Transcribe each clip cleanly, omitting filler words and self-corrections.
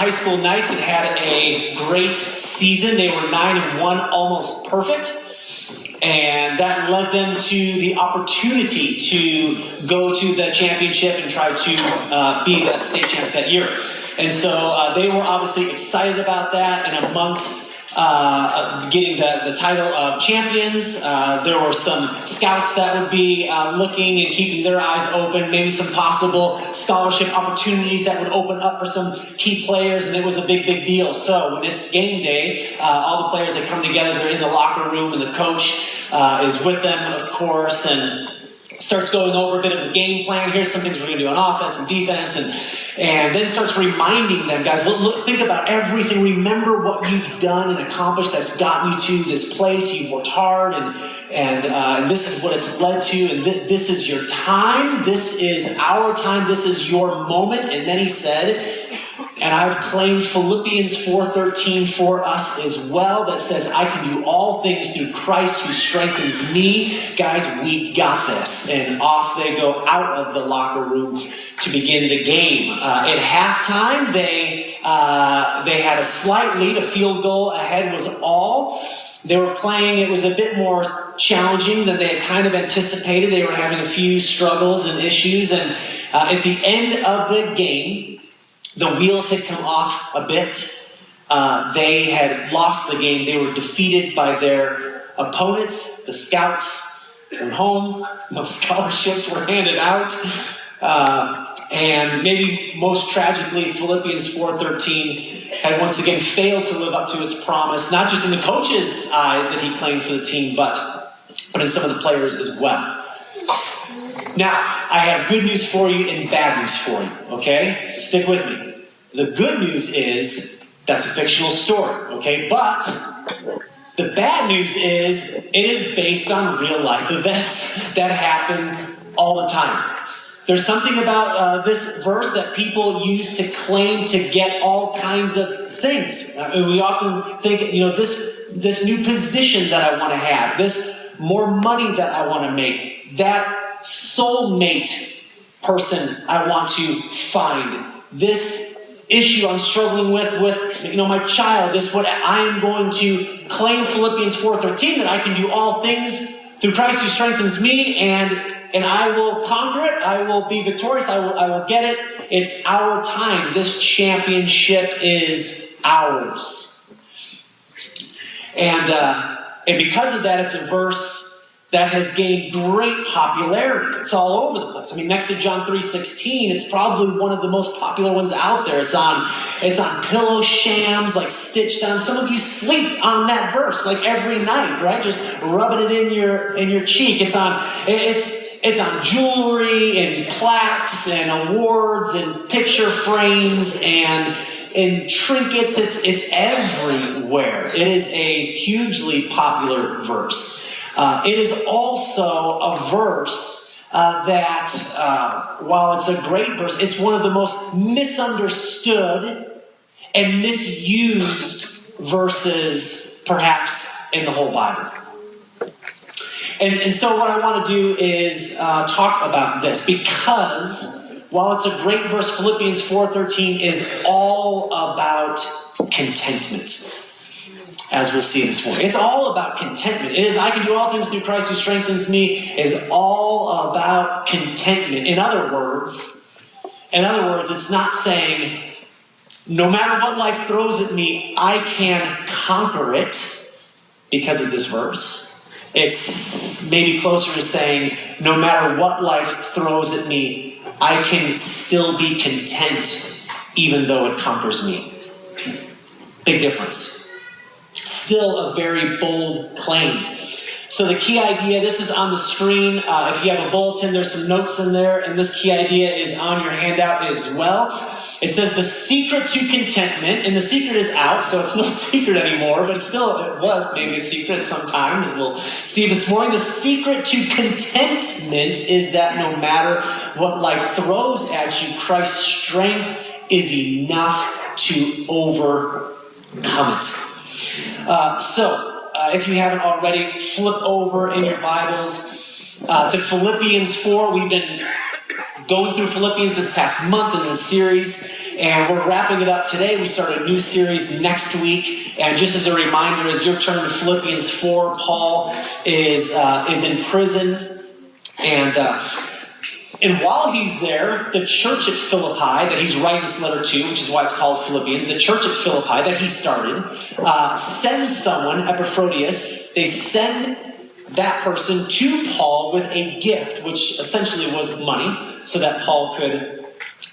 high school Knights had had a great season. They were 9-1, almost perfect. And that led them to the opportunity to go to the championship and try to be the state champs that year. And so they were obviously excited about that. And amongst getting the title of champions, there were some scouts that would be looking and keeping their eyes open, maybe some possible scholarship opportunities that would open up for some key players, and it was a big, big deal. So when it's game day, all the players that come together, they're in the locker room, and the coach is with them, of course, and starts going over a bit of the game plan. Here's some things we're going to do on offense and defense, and then starts reminding them, guys, look, think about everything. Remember what you've done and accomplished that's gotten you to this place. You've worked hard, and this is what it's led to, and this is your time. This is our time. This is your moment. And then he said, and I've claimed Philippians 4:13 for us as well, that says, I can do all things through Christ who strengthens me. Guys, we got this. And off they go out of the locker room to begin the game. At halftime, they had a slight lead. A field goal ahead was all. They were playing, it was a bit more challenging than they had kind of anticipated. They were having a few struggles and issues. And at the end of the game, the wheels had come off a bit. They had lost the game. They were defeated by their opponents, the scouts. From home, no scholarships were handed out. And maybe most tragically, Philippians 4:13 had once again failed to live up to its promise, not just in the coach's eyes that he claimed for the team, but in some of the players as well. Now, I have good news for you and bad news for you, okay? So stick with me. The good news is that's a fictional story, okay? But the bad news is it is based on real life events that happen all the time. There's something about this verse that people use to claim to get all kinds of things. We often think, this new position that I want to have, this more money that I want to make, that soulmate person I want to find, this issue I'm struggling with my child, this what I am going to claim Philippians 4:13, that I can do all things through Christ who strengthens me, and I will conquer it. I will be victorious. I will get it. It's our time. This championship is ours. And because of that, it's a verse that has gained great popularity. It's all over the place. I mean, next to John 3:16, it's probably one of the most popular ones out there. It's on pillow shams, like stitched on. Some of you sleep on that verse like every night, right? Just rubbing it in your cheek. It's on jewelry and plaques and awards and picture frames and trinkets. It's everywhere. It is a hugely popular verse. It is also a verse that, while it's a great verse, it's one of the most misunderstood and misused verses, perhaps, in the whole Bible. And so what I want to do is talk about this, because while it's a great verse, Philippians 4:13 is all about contentment. As we'll see this morning. It's all about contentment. It is, I can do all things through Christ who strengthens me, is all about contentment. In other words, it's not saying, no matter what life throws at me, I can conquer it because of this verse. It's maybe closer to saying, no matter what life throws at me, I can still be content even though it conquers me. Big difference. Still a very bold claim. So the key idea, this is on the screen. If you have a bulletin, there's some notes in there, and this key idea is on your handout as well. It says the secret to contentment, and the secret is out, so it's no secret anymore, but it was maybe a secret sometime, as we'll see this morning. The secret to contentment is that no matter what life throws at you, Christ's strength is enough to overcome it. If you haven't already, flip over in your Bibles to Philippians 4. We've been going through Philippians this past month in this series. And we're wrapping it up today. We start a new series next week. And just as a reminder, as you're turning to Philippians 4, Paul is in prison. And while he's there, the church at Philippi that he's writing this letter to, which is why it's called Philippians, the church at Philippi that he started, sends someone, Epaphroditus. They send that person to Paul with a gift, which essentially was money, so that Paul could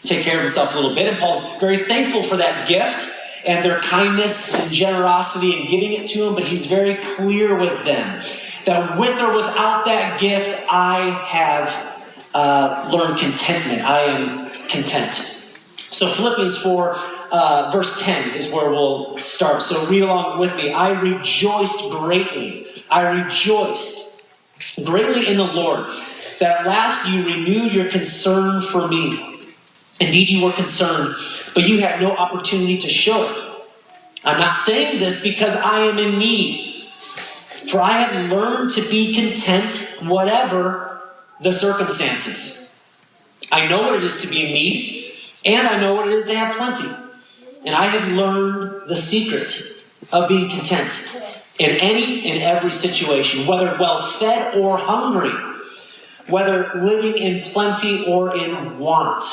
take care of himself a little bit. And Paul's very thankful for that gift and their kindness and generosity in giving it to him, but he's very clear with them that with or without that gift, I have learned contentment. I am content. So Philippians 4, verse 10 is where we'll start. So read along with me. I rejoiced greatly. I rejoiced greatly in the Lord that at last you renewed your concern for me. Indeed, you were concerned, but you had no opportunity to show it. I'm not saying this because I am in need, for I have learned to be content whatever the circumstances. I know what it is to be in need, and I know what it is to have plenty. And I have learned the secret of being content in any and every situation, whether well-fed or hungry, whether living in plenty or in want.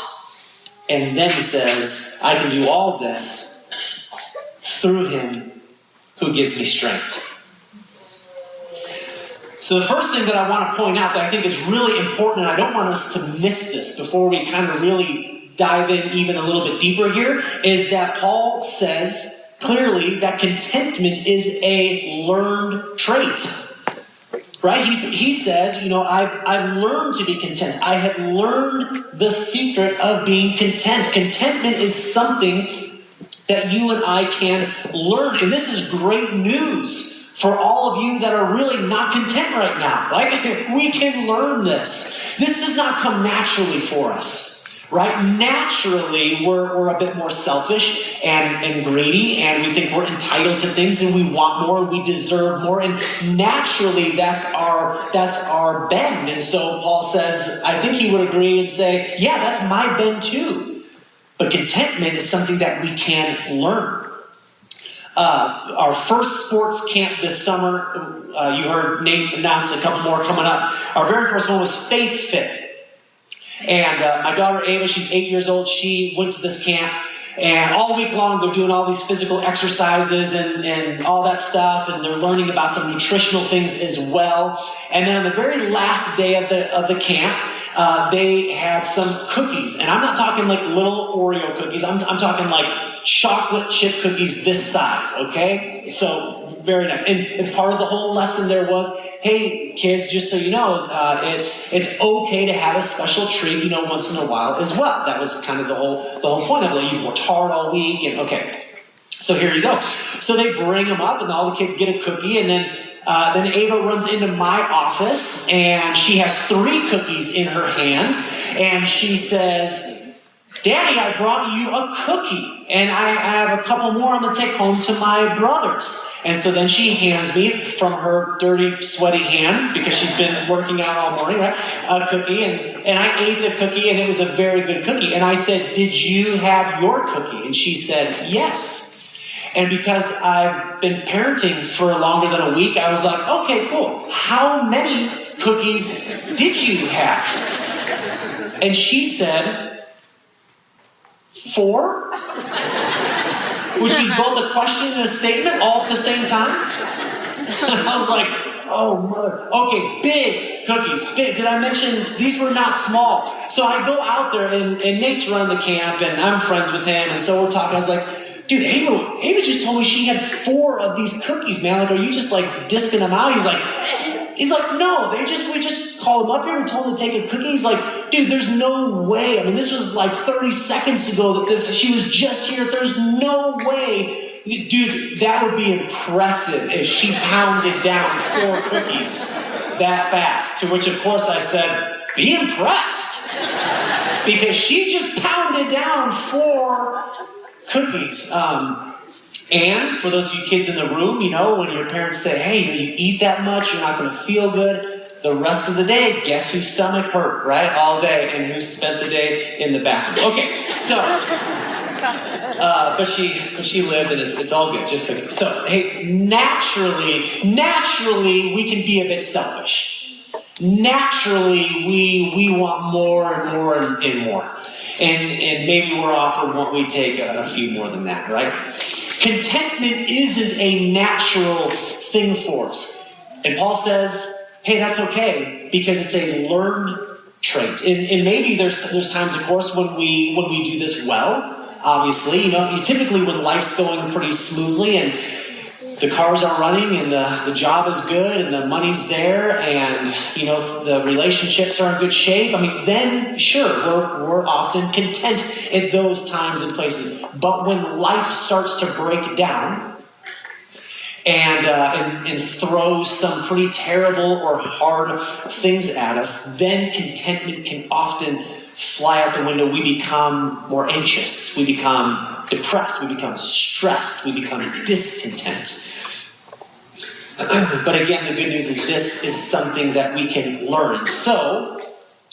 And then he says, I can do all this through him who gives me strength. So the first thing that I want to point out that I think is really important, and I don't want us to miss this before we kind of really dive in even a little bit deeper here, is that Paul says clearly that contentment is a learned trait. Right? He says, I've learned to be content. I have learned the secret of being content. Contentment is something that you and I can learn. And this is great news for all of you that are really not content right now. Like, we can learn this. This does not come naturally for us. Right? Naturally, we're a bit more selfish and greedy, and we think we're entitled to things, and we want more, and we deserve more, and naturally, that's our bend. And so Paul says, I think he would agree and say, yeah, that's my bend too. But contentment is something that we can learn. Our first sports camp this summer, you heard Nate announce a couple more coming up. Our very first one was Faith Fit. And my daughter Ava, she's 8 years old, she went to this camp, and all week long they're doing all these physical exercises and all that stuff, and they're learning about some nutritional things as well. And then on the very last day of the camp, they had some cookies, and I'm not talking like little Oreo cookies, I'm talking like chocolate chip cookies this size, okay? So very nice. And part of the whole lesson there was, hey, kids, just so you know, it's okay to have a special treat, once in a while as well. That was kind of the whole point of it. You've worked hard all week, and okay. So here you go. So they bring them up, and all the kids get a cookie, and then Ava runs into my office, and she has 3 cookies in her hand, and she says, Daddy, I brought you a cookie, and I have a couple more I'm going to take home to my brothers. And so then she hands me from her dirty, sweaty hand, because she's been working out all morning, right, a cookie. And I ate the cookie, and it was a very good cookie. And I said, did you have your cookie? And she said, yes. And because I've been parenting for longer than a week, I was like, okay, cool. How many cookies did you have? And she said, 4? Which was both a question and a statement all at the same time. And I was like, oh, mother. Okay, big cookies. Big. Did I mention these were not small? So I go out there, and Nate's running the camp, and I'm friends with him, and so we're talking. I was like, dude, Ava just told me she had 4 of these cookies, man. Like, are you just like disking them out? He's like, no, we just called him up here and told him to take a cookie. He's like, dude, there's no way. I mean, this was like 30 seconds ago that she was just here. There's no way. Dude, that would be impressive if she pounded down 4 cookies that fast. To which, of course, I said, be impressed. Because she just pounded down 4 cookies. And for those of you kids in the room, when your parents say, hey, you eat that much, you're not going to feel good. The rest of the day, guess whose stomach hurt, right? All day, and who spent the day in the bathroom. Okay, so But she lived, and it's all good, just cooking. So, hey, naturally, we can be a bit selfish. Naturally, we want more and more and more. And maybe we're offered what we take a few more than that, right? Contentment isn't a natural thing for us. And Paul says, hey, that's okay, because it's a learned trait. And maybe there's times, of course, when we do this well. Obviously, typically when life's going pretty smoothly and the cars are running and the job is good and the money's there and, the relationships are in good shape. Then sure, we're often content at those times and places. But when life starts to break down and throw some pretty terrible or hard things at us, then contentment can often fly out the window. We become more anxious. We become depressed. We become stressed. We become discontent. But again, the good news is this is something that we can learn. So,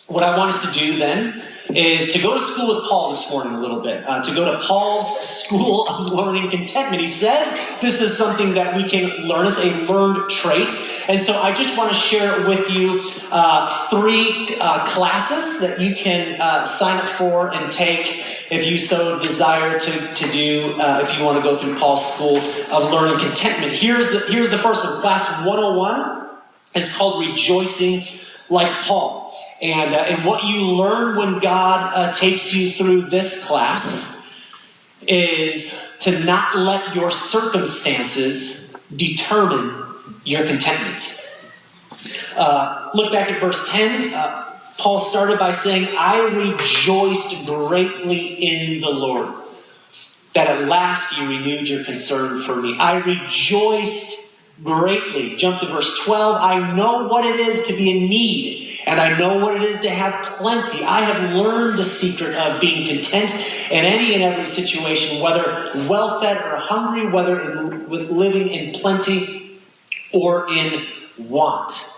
what I want us to do then is to go to school with Paul this morning a little bit. To go to Paul's school of learning contentment. He says this is something that we can learn. It's a learned trait. And so I just want to share with you 3 classes that you can sign up for and take if you so desire to do, if you want to go through Paul's school of learning contentment. Here's the first one. Class 101 is called Rejoicing Like Paul. And what you learn when God takes you through this class is to not let your circumstances determine your contentment. Look back at verse 10. Paul started by saying, I rejoiced greatly in the Lord, that at last you renewed your concern for me. I rejoiced greatly. Jump to verse 12. I know what it is to be in need, and I know what it is to have plenty. I have learned the secret of being content in any and every situation, whether well-fed or hungry, whether living in plenty or in want.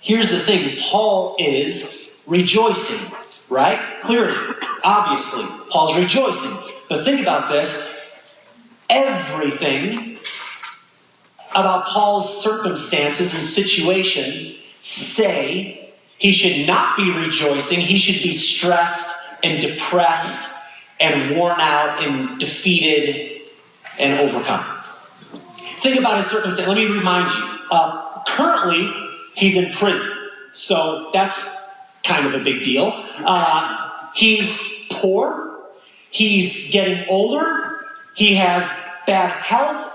Here's the thing. Paul is rejoicing, right? Clearly, obviously, Paul's rejoicing. But think about this. Everything about Paul's circumstances and situation say he should not be rejoicing. He should be stressed and depressed and worn out and defeated and overcome. Think about his circumstance. Let me remind you. Currently, he's in prison. So that's kind of a big deal. He's poor. He's getting older. He has bad health.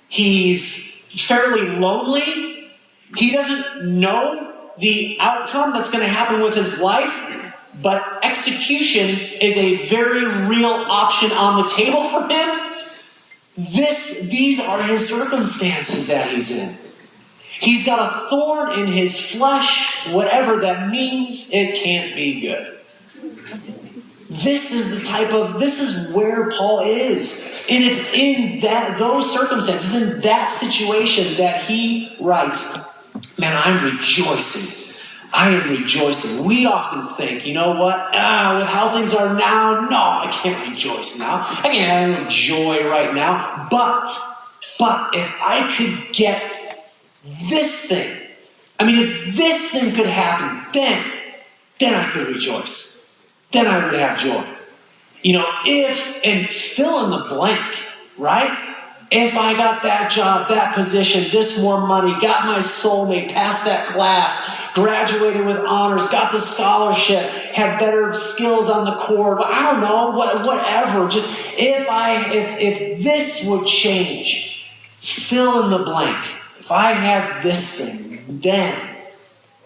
He's fairly lonely. He doesn't know the outcome that's going to happen with his life, but execution is a very real option on the table for him. These are his circumstances that he's in. He's got a thorn in his flesh, whatever that means. It can't be good. This is where Paul is. And it's in those circumstances, in that situation that he writes, man, I'm rejoicing. I am rejoicing. We often think, you know what? With how things are now, no, I can't rejoice now. I can't have joy right now. But if I could get this thing, if this thing could happen, then I could rejoice. Then I would have joy. If, and fill in the blank, right? If I got that job, that position, this more money, got my soulmate, passed that class, graduated with honors, got the scholarship, had better skills on the core, I don't know, whatever. Just if this would change, fill in the blank. If I had this thing, then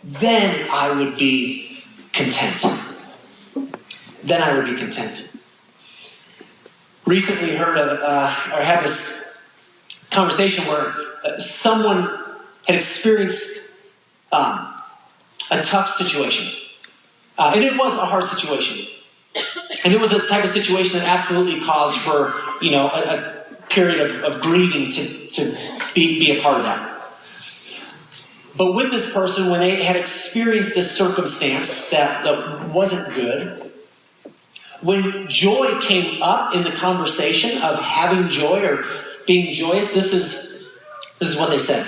I would be content. Then I would be content. Recently had this conversation where someone had experienced a tough situation. And it was a hard situation. And it was a type of situation that absolutely caused for, a period of grieving to be a part of that. But with this person, when they had experienced this circumstance that wasn't good, when joy came up in the conversation of having joy or being joyous, this is what they said.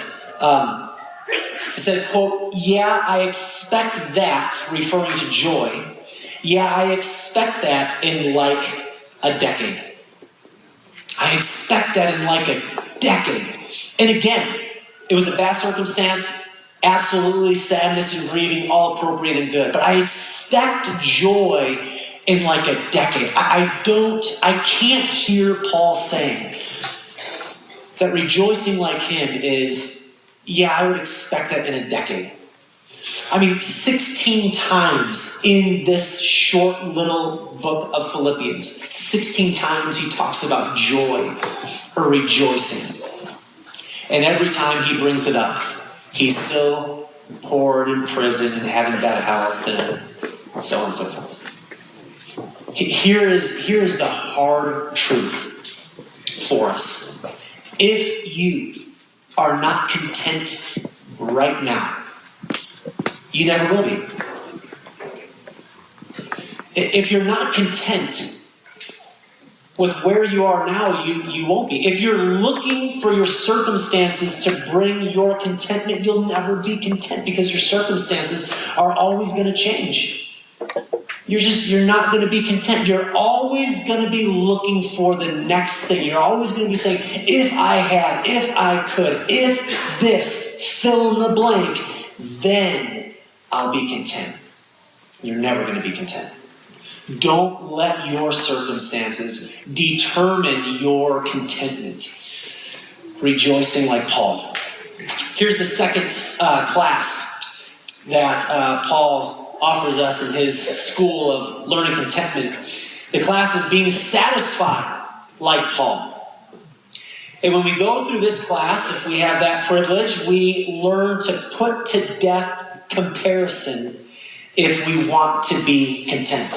It said, quote, "Yeah, I expect that," referring to joy. "Yeah, I expect that in like a decade. I expect that in like a decade." And again, it was a bad circumstance, absolutely sadness and grieving, all appropriate and good. But I expect joy in like a decade. I can't hear Paul saying that rejoicing like him is, yeah, I would expect that in a decade. I mean, 16 times in this short little book of Philippians, 16 times he talks about joy or rejoicing. And every time he brings it up, he's still poor in prison and having bad health and so on and so forth. Here is the hard truth for us. If you are not content right now, you never will be. If you're not content with where you are now, you won't be. If you're looking for your circumstances to bring your contentment, you'll never be content because your circumstances are always going to change. You're not going to be content. You're always going to be looking for the next thing. You're always going to be saying, if I had, if I could, if this, fill in the blank, then I'll be content. You're never going to be content. Don't let your circumstances determine your contentment. Rejoicing like Paul. Here's the second class that Paul offers us in his school of learning contentment. The class is being satisfied like Paul. And when we go through this class, if we have that privilege, we learn to put to death comparison if we want to be content.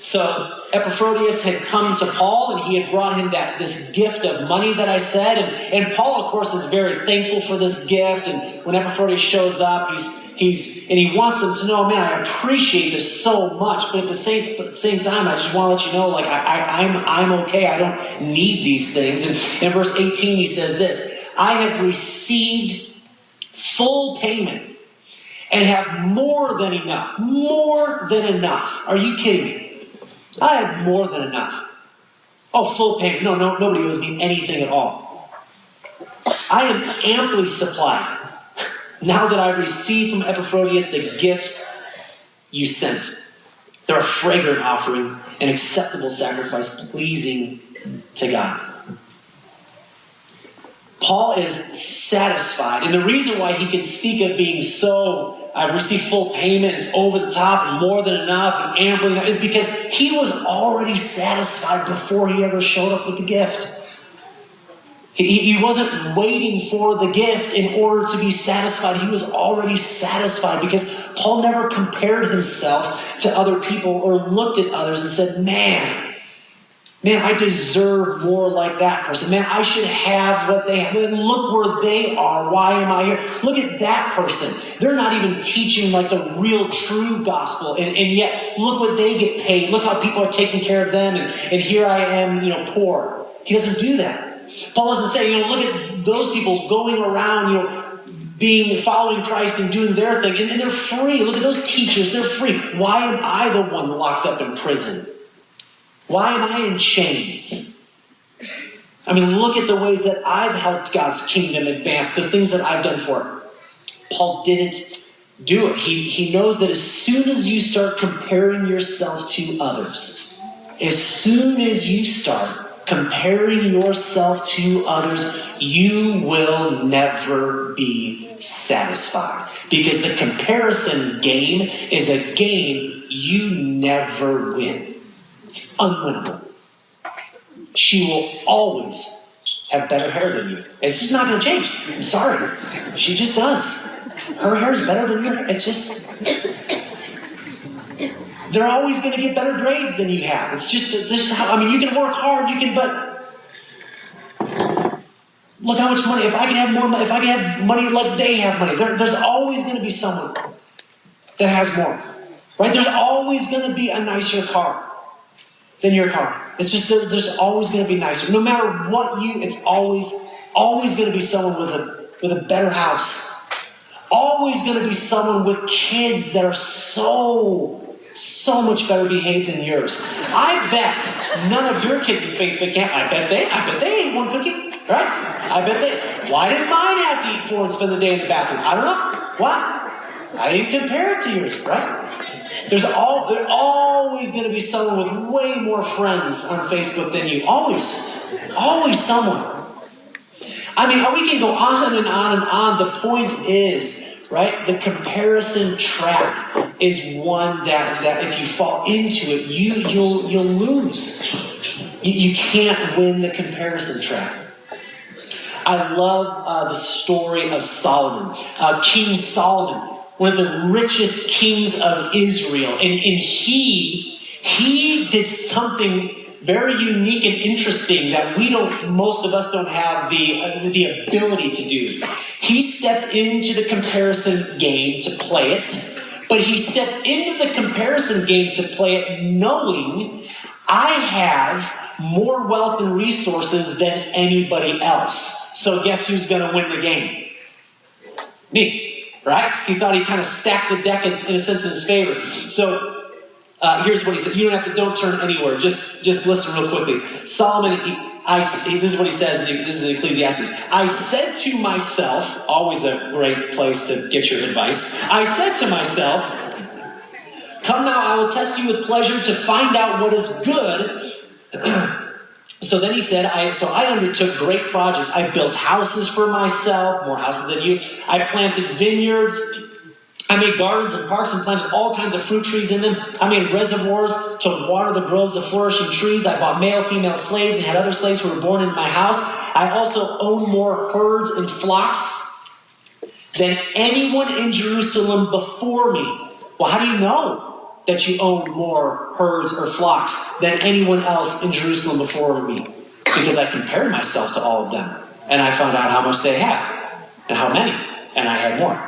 So Epaphroditus had come to Paul and he had brought him this gift of money that I said. And Paul, of course, is very thankful for this gift. And when Epaphroditus shows up, he wants them to know, man, I appreciate this so much. But at the same time, I just want to let you know, like, I'm okay. I don't need these things. And in verse 18, he says this: I have received full payment and have more than enough. More than enough. Are you kidding me? I have more than enough. Oh, full payment. No, nobody owes me anything at all. I am amply supplied now that I've received from Epaphroditus the gifts you sent. They're a fragrant offering, an acceptable sacrifice, pleasing to God. Paul is satisfied. And the reason why he can speak of being I've received full payment, it's over the top, and more than enough, and amply enough, is because he was already satisfied before he ever showed up with the gift. He wasn't waiting for the gift in order to be satisfied. He was already satisfied because Paul never compared himself to other people or looked at others and said, man, I deserve more like that person. Man, I should have what they have. Look where they are. Why am I here? Look at that person. They're not even teaching like the real true gospel. And yet, look what they get paid. Look how people are taking care of them. And here I am, poor. He doesn't do that. Paul doesn't say, look at those people going around, following Christ and doing their thing. And they're free. Look at those teachers. They're free. Why am I the one locked up in prison? Why am I in chains? I mean, look at the ways that I've helped God's kingdom advance, the things that I've done for it. Paul didn't do it. He knows that as soon as you start comparing yourself to others, as soon as you start comparing yourself to others, you will never be satisfied. Because the comparison game is a game you never win. It's unwinnable. She will always have better hair than you. It's just not going to change. I'm sorry. She just does. Her hair is better than your hair. It's just... They're always going to get better grades than you have. It's just how... you can work hard, but... Look how much money... If I can have more money, if I can have money like they have money, there's always going to be someone that has more. Right? There's always going to be a nicer car than your car. It's just there's always going to be nicer. No matter what it's always going to be someone with a better house. Always going to be someone with kids that are so much better behaved than yours. I bet none of your kids in faith camp. I bet they ate one cookie, right? I bet they. Why did mine have to eat 4 and spend the day in the bathroom? I don't know. Why? I didn't compare it to yours, right? There's always going to be someone with way more friends on Facebook than you. Always someone. I mean, we can go on and on and on. The point is, right, the comparison trap is one that if you fall into it, you'll lose. You can't win the comparison trap. I love the story of Solomon. King Solomon, one of the richest kings of Israel. And he did something very unique and interesting that most of us don't have the ability to do. He stepped into the comparison game to play it, but he stepped into the comparison game to play it knowing I have more wealth and resources than anybody else. So guess who's going to win the game? Me, right? He thought he kind of stacked the deck in a sense in his favor. So here's what he said. You don't turn anywhere. Just listen real quickly. Solomon, this is what he says. This is Ecclesiastes. I said to myself, always a great place to get your advice. I said to myself, come now, I will test you with pleasure to find out what is good. So then he said, I undertook great projects. I built houses for myself, more houses than you. I planted vineyards. I made gardens and parks and planted all kinds of fruit trees in them. I made reservoirs to water the groves of flourishing trees. I bought male, female slaves and had other slaves who were born in my house. I also owned more herds and flocks than anyone in Jerusalem before me. Well, how do you know that you owned more herds or flocks than anyone else in Jerusalem before me? Because I compared myself to all of them. And I found out how much they had and how many. And I had more.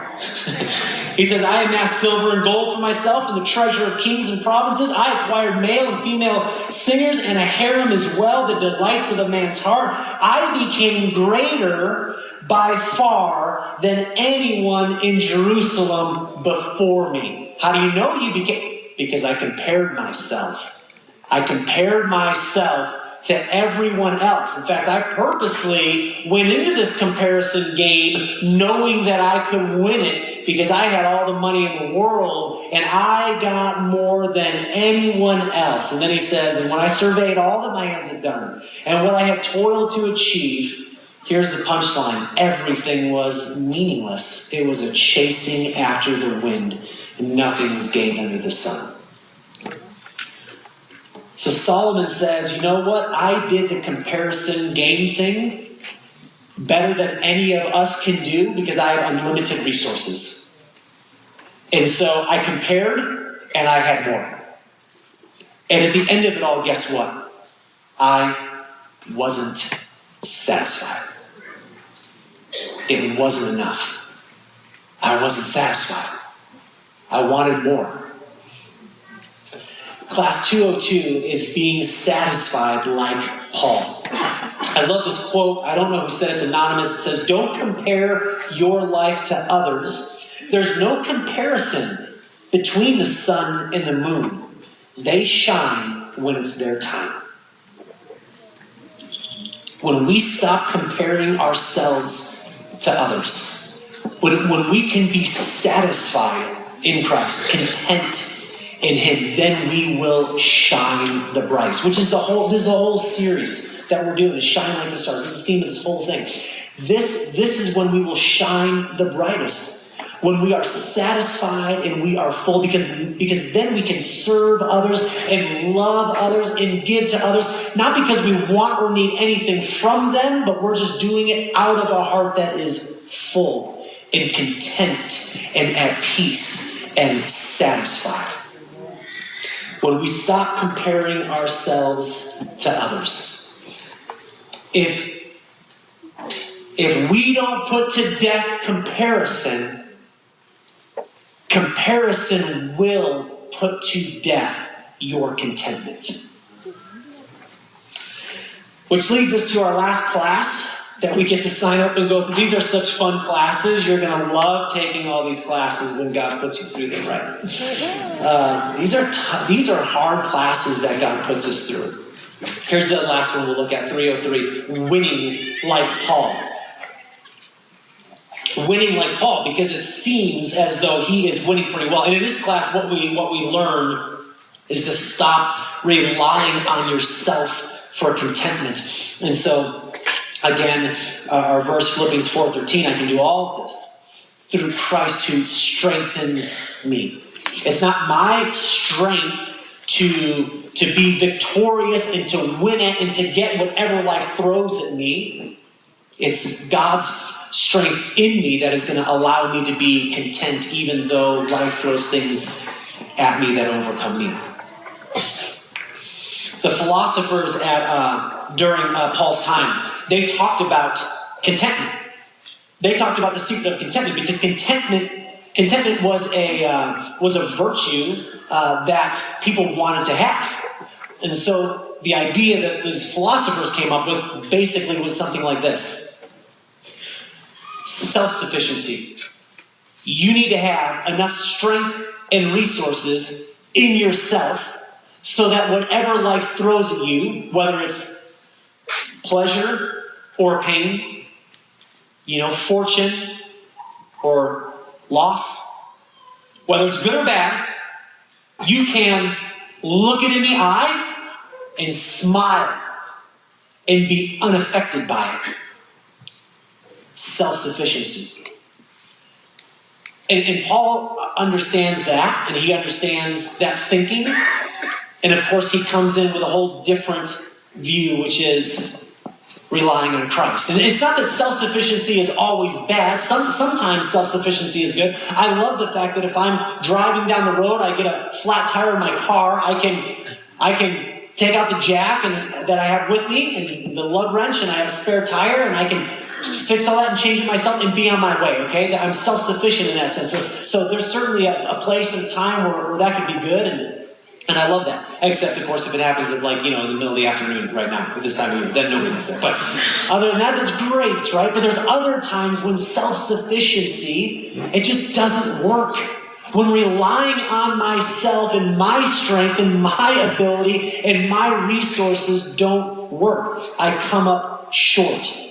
He says, I amassed silver and gold for myself and the treasure of kings and provinces. I acquired male and female singers and a harem as well, the delights of a man's heart. I became greater by far than anyone in Jerusalem before me. How do you know you became? Because I compared myself. I compared myself to everyone else. In fact, I purposely went into this comparison game knowing that I could win it because I had all the money in the world and I got more than anyone else. And then he says, and when I surveyed all that my hands had done and what I had toiled to achieve, here's the punchline. Everything was meaningless. It was a chasing after the wind. Nothing was gained under the sun. So Solomon says, you know what? I did the comparison game thing better than any of us can do because I have unlimited resources. And so I compared and I had more. And at the end of it all, guess what? I wasn't satisfied. It wasn't enough. I wasn't satisfied. I wanted more. Class 202 is being satisfied like Paul. I love this quote. I don't know who said it. It's anonymous. It says, don't compare your life to others. There's no comparison between the sun and the moon. They shine when it's their time. When we stop comparing ourselves to others, when we can be satisfied in Christ, content in him, then we will shine the brightest, which is this is the whole series that we're doing, is shine like the stars. This is the theme of this whole thing. This is when we will shine the brightest, when we are satisfied and we are full, because then we can serve others and love others and give to others, not because we want or need anything from them, but we're just doing it out of a heart that is full and content and at peace and satisfied. When we stop comparing ourselves to others. If we don't put to death comparison, comparison will put to death your contentment. Which leads us to our last class that we get to sign up and go through. These are such fun classes. You're going to love taking all these classes when God puts you through them, right? These are hard classes that God puts us through. Here's the last one we'll look at, 303, winning like Paul. Winning like Paul, because it seems as though he is winning pretty well. And in this class, what we learn is to stop relying on yourself for contentment. And so, again, our verse, Philippians 4:13, I can do all of this through Christ who strengthens me. It's not my strength to be victorious and to win it and to get whatever life throws at me. It's God's strength in me that is going to allow me to be content even though life throws things at me that overcome me. The philosophers during Paul's time, they talked about contentment. They talked about the secret of contentment because contentment was a virtue that people wanted to have. And so the idea that these philosophers came up with basically was something like this. Self-sufficiency. You need to have enough strength and resources in yourself so that whatever life throws at you, whether it's pleasure or pain, fortune or loss, whether it's good or bad, you can look it in the eye and smile and be unaffected by it. Self-sufficiency. And Paul understands that, and he understands that thinking. And of course, he comes in with a whole different view, which is relying on Christ. And it's not that self-sufficiency is always bad. Sometimes self-sufficiency is good. I love the fact that if I'm driving down the road, I get a flat tire in my car, I can take out the jack that I have with me and the lug wrench, and I have a spare tire, and I can fix all that and change it myself and be on my way, okay? I'm self-sufficient in that sense. So there's certainly a place and a time where that could be good, and I love that. Except, of course, if it happens at in the middle of the afternoon right now, at this time of year, then nobody does that. But other than that, that's great, right? But there's other times when self-sufficiency, it just doesn't work. When relying on myself and my strength and my ability and my resources don't work, I come up short.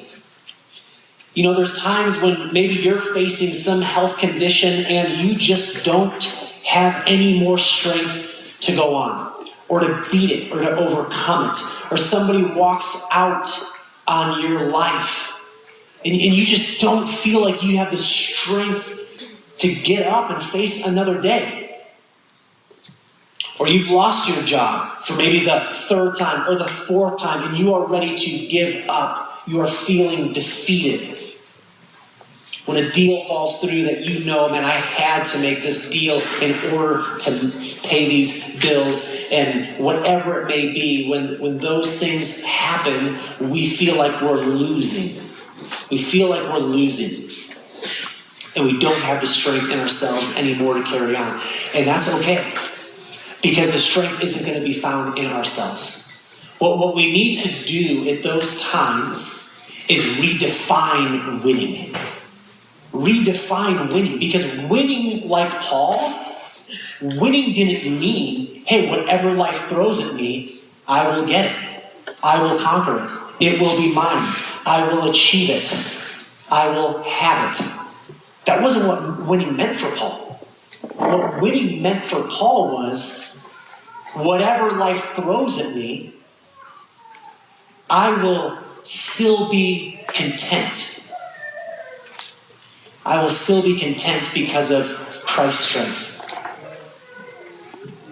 There's times when maybe you're facing some health condition and you just don't have any more strength to go on, or to beat it, or to overcome it, or somebody walks out on your life, and you just don't feel like you have the strength to get up and face another day. Or you've lost your job for maybe the third time or the fourth time, and you are ready to give up. You are feeling defeated. When a deal falls through that man, I had to make this deal in order to pay these bills, and whatever it may be, when those things happen, we feel like we're losing. We feel like we're losing. And we don't have the strength in ourselves anymore to carry on. And that's okay, because the strength isn't going to be found in ourselves. What we need to do at those times is redefine winning. Redefine winning, because winning like Paul, winning didn't mean, hey, whatever life throws at me, I will get it. I will conquer it. It will be mine. I will achieve it. I will have it. That wasn't what winning meant for Paul. What winning meant for Paul was, whatever life throws at me, I will still be content. I will still be content because of Christ's strength.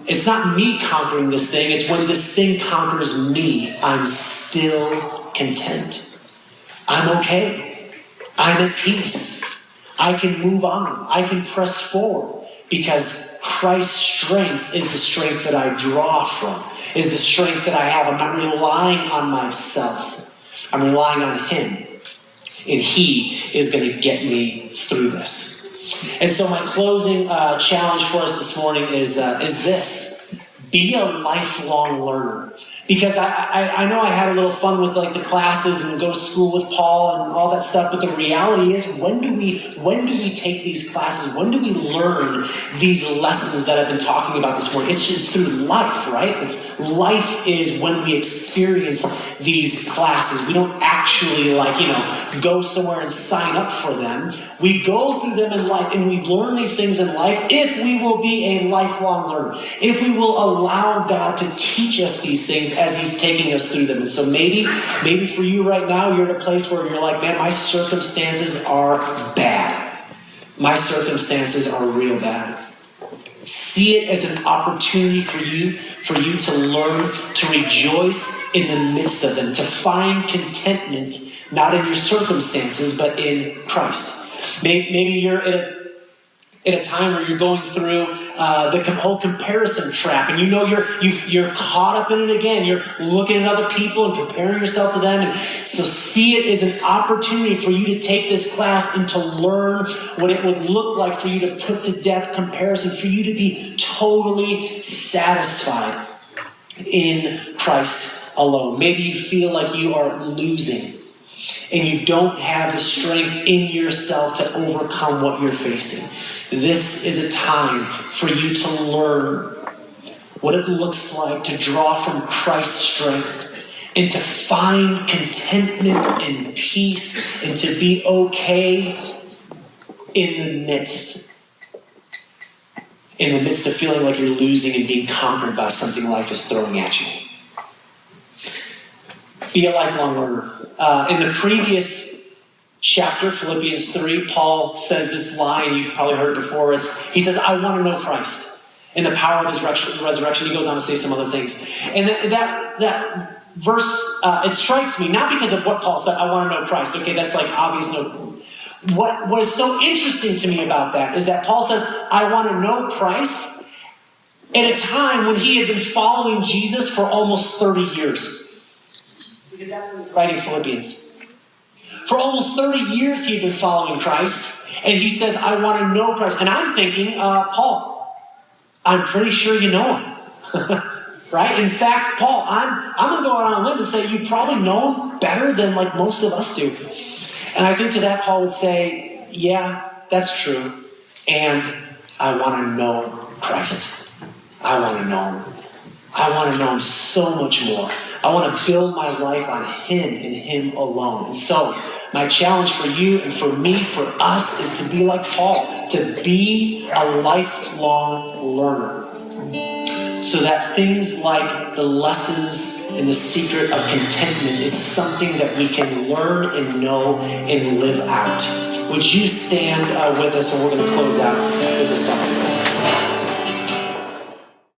It's not me conquering this thing. It's when this thing conquers me, I'm still content. I'm okay. I'm at peace. I can move on. I can press forward because Christ's strength is the strength that I draw from, is the strength that I have. I'm not relying on myself. I'm relying on Him. And He is going to get me through this. And so my closing challenge for us this morning is this. Be a lifelong learner. Because I know I had a little fun with like the classes and go to school with Paul and all that stuff, but the reality is, when do we take these classes? When do we learn these lessons that I've been talking about this morning? It's just through life, right? Life is when we experience these classes. We don't actually go somewhere and sign up for them. We go through them in life, and we learn these things in life if we will be a lifelong learner. If we will allow God to teach us these things as he's taking us through them. And so maybe for you right now, you're at a place where you're like, man, my circumstances are bad. My circumstances are real bad. See it as an opportunity for you to learn to rejoice in the midst of them, to find contentment, not in your circumstances, but in Christ. Maybe you're at a time where you're going through the whole comparison trap, and you're caught up in it again. You're looking at other people and comparing yourself to them, and so see it as an opportunity for you to take this class and to learn what it would look like for you to put to death comparison, for you to be totally satisfied in Christ alone. Maybe you feel like you are losing and you don't have the strength in yourself to overcome what you're facing. This is a time for you to learn what it looks like to draw from Christ's strength and to find contentment and peace and to be okay in the midst of feeling like you're losing and being conquered by something life is throwing at you. Be a lifelong learner. In the previous chapter, Philippians 3, Paul says this line, you've probably heard it before. He says, I want to know Christ and the power of his resurrection. He goes on to say some other things. And that verse, it strikes me, not because of what Paul said, I want to know Christ. Okay, that's like obvious. No. What is so interesting to me about that is that Paul says, I want to know Christ at a time when he had been following Jesus for almost 30 years. Because that's when he's writing Philippians. For almost 30 years he'd been following Christ, and he says, I want to know Christ. And I'm thinking, Paul, I'm pretty sure you know him. Right? In fact, Paul, I'm going to go out on a limb and say you probably know him better than like most of us do. And I think to that Paul would say, yeah, that's true. And I want to know Christ. I want to know him. I want to know him so much more. I want to build my life on him and him alone. And so my challenge for you and for me, for us, is to be like Paul, to be a lifelong learner. So that things like the lessons and the secret of contentment is something that we can learn and know and live out. Would you stand with us, and we're going to close out with the song.